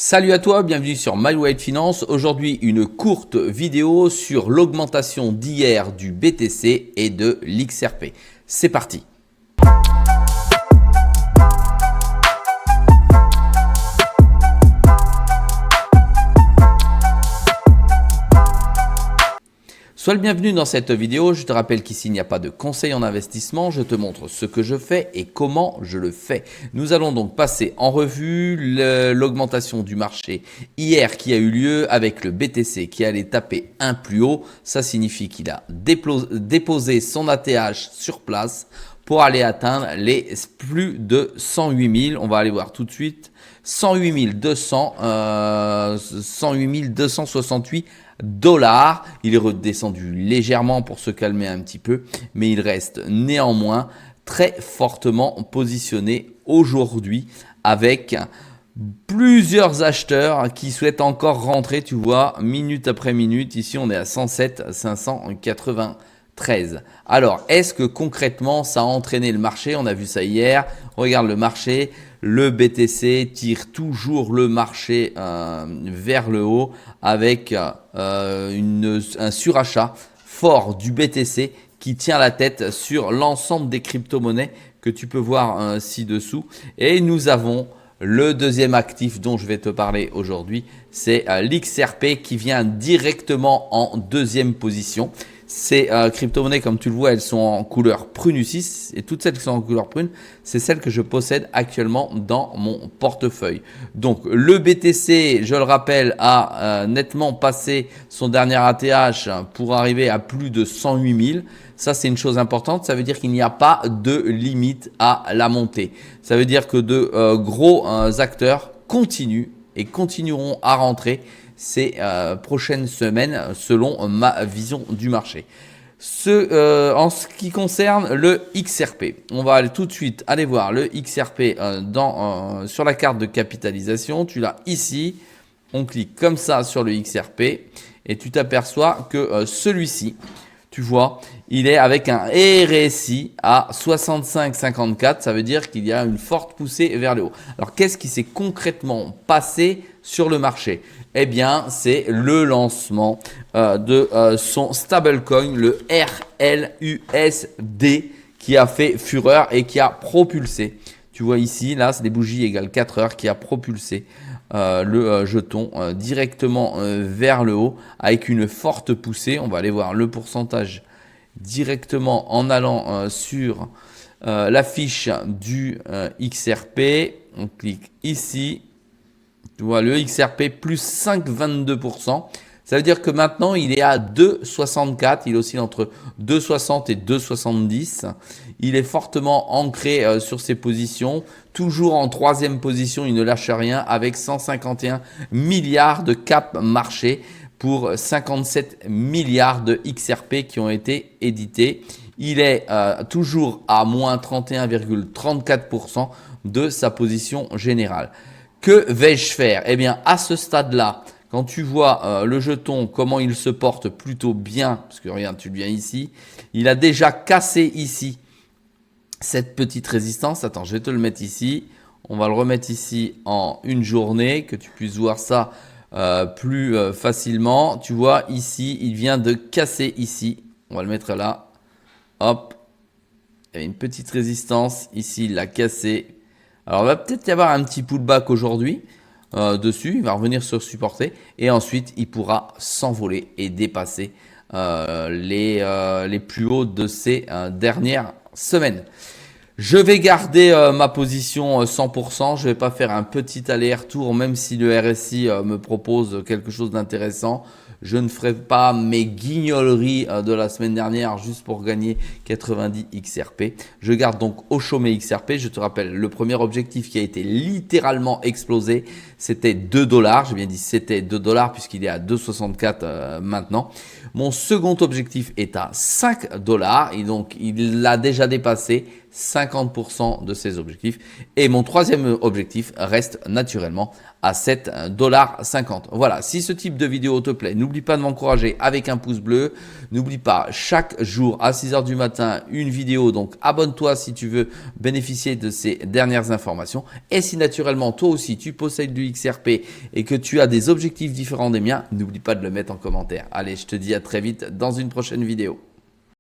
Salut à toi, bienvenue sur My White Finance. Aujourd'hui, une courte vidéo sur l'augmentation d'hier du BTC et de l'XRP. C'est parti. Sois le bienvenu dans cette vidéo. Je te rappelle qu'ici, il n'y a pas de conseil en investissement. Je te montre ce que je fais et comment je le fais. Nous allons donc passer en revue l'augmentation du marché hier qui a eu lieu avec le BTC qui allait taper un plus haut. Ça signifie qu'il a déposé son ATH sur place pour aller atteindre les plus de 108 000. On va aller voir tout de suite. 108 268 dollars. Il est redescendu légèrement pour se calmer un petit peu, mais il reste néanmoins très fortement positionné aujourd'hui avec plusieurs acheteurs qui souhaitent encore rentrer. Tu vois, minute après minute, ici on est à 107 593. Alors, est-ce que concrètement ça a entraîné le marché? On a vu ça hier. Regarde le marché. Le BTC tire toujours le marché vers le haut avec un surachat fort du BTC qui tient la tête sur l'ensemble des crypto-monnaies que tu peux voir ci-dessous. Et nous avons le deuxième actif dont je vais te parler aujourd'hui, c'est l'XRP qui vient directement en deuxième position. Ces crypto-monnaies, comme tu le vois, elles sont en couleur prune ici. Et toutes celles qui sont en couleur prune, c'est celles que je possède actuellement dans mon portefeuille. Donc, le BTC, je le rappelle, a nettement passé son dernier ATH pour arriver à plus de 108 000. Ça, c'est une chose importante. Ça veut dire qu'il n'y a pas de limite à la montée. Ça veut dire que de gros acteurs continuent et continueront à rentrer ces prochaines semaines selon ma vision du marché. En ce qui concerne le XRP, on va aller tout de suite aller voir le XRP sur la carte de capitalisation. Tu l'as ici, on clique comme ça sur le XRP et tu t'aperçois que celui-ci, tu vois, il est avec un RSI à 65,54. Ça veut dire qu'il y a une forte poussée vers le haut. Alors, qu'est-ce qui s'est concrètement passé sur le marché? Eh bien, c'est le lancement de son stablecoin, le RLUSD, qui a fait fureur et qui a propulsé. Tu vois ici, là, c'est des bougies égale 4 heures qui a propulsé le jeton directement vers le haut avec une forte poussée. On va aller voir le pourcentage directement en allant sur la fiche du XRP. On clique ici. Tu vois le XRP plus 5,22%. Ça veut dire que maintenant, il est à 2,64. Il oscille entre 2,60 et 2,70. Il est fortement ancré sur ses positions. Toujours en troisième position, il ne lâche rien avec 151 milliards de cap marché pour 57 milliards de XRP qui ont été édités. Il est toujours à moins 31,34% de sa position générale. Que vais-je faire? Eh bien, à ce stade-là, quand tu vois le jeton, comment il se porte plutôt bien, parce que regarde, tu le viens ici, il a déjà cassé ici cette petite résistance. Attends, je vais te le mettre ici. On va le remettre ici en une journée, que tu puisses voir ça plus facilement. Tu vois, ici, il vient de casser ici. On va le mettre là. Hop. Il y a une petite résistance. Ici, il l'a cassé. Alors, il va peut-être y avoir un petit pullback aujourd'hui dessus. Il va revenir se supporter. Et ensuite, il pourra s'envoler et dépasser les plus hauts de ces dernières semaines. Je vais garder ma position 100%. Je ne vais pas faire un petit aller-retour, même si le RSI me propose quelque chose d'intéressant. Je ne ferai pas mes guignoleries de la semaine dernière juste pour gagner 90 XRP. Je garde donc au chaud mes XRP. Je te rappelle, le premier objectif qui a été littéralement explosé, c'était 2 dollars. J'ai bien dit c'était 2 dollars puisqu'il est à 2,64 maintenant. Mon second objectif est à 5 dollars et donc il l'a déjà dépassé. 50% de ces objectifs. Et mon troisième objectif reste naturellement à 7,50 $. Voilà, si ce type de vidéo te plaît, n'oublie pas de m'encourager avec un pouce bleu. N'oublie pas, chaque jour à 6 h du matin, une vidéo. Donc abonne-toi si tu veux bénéficier de ces dernières informations. Et si naturellement, toi aussi, tu possèdes du XRP et que tu as des objectifs différents des miens, n'oublie pas de le mettre en commentaire. Allez, je te dis à très vite dans une prochaine vidéo.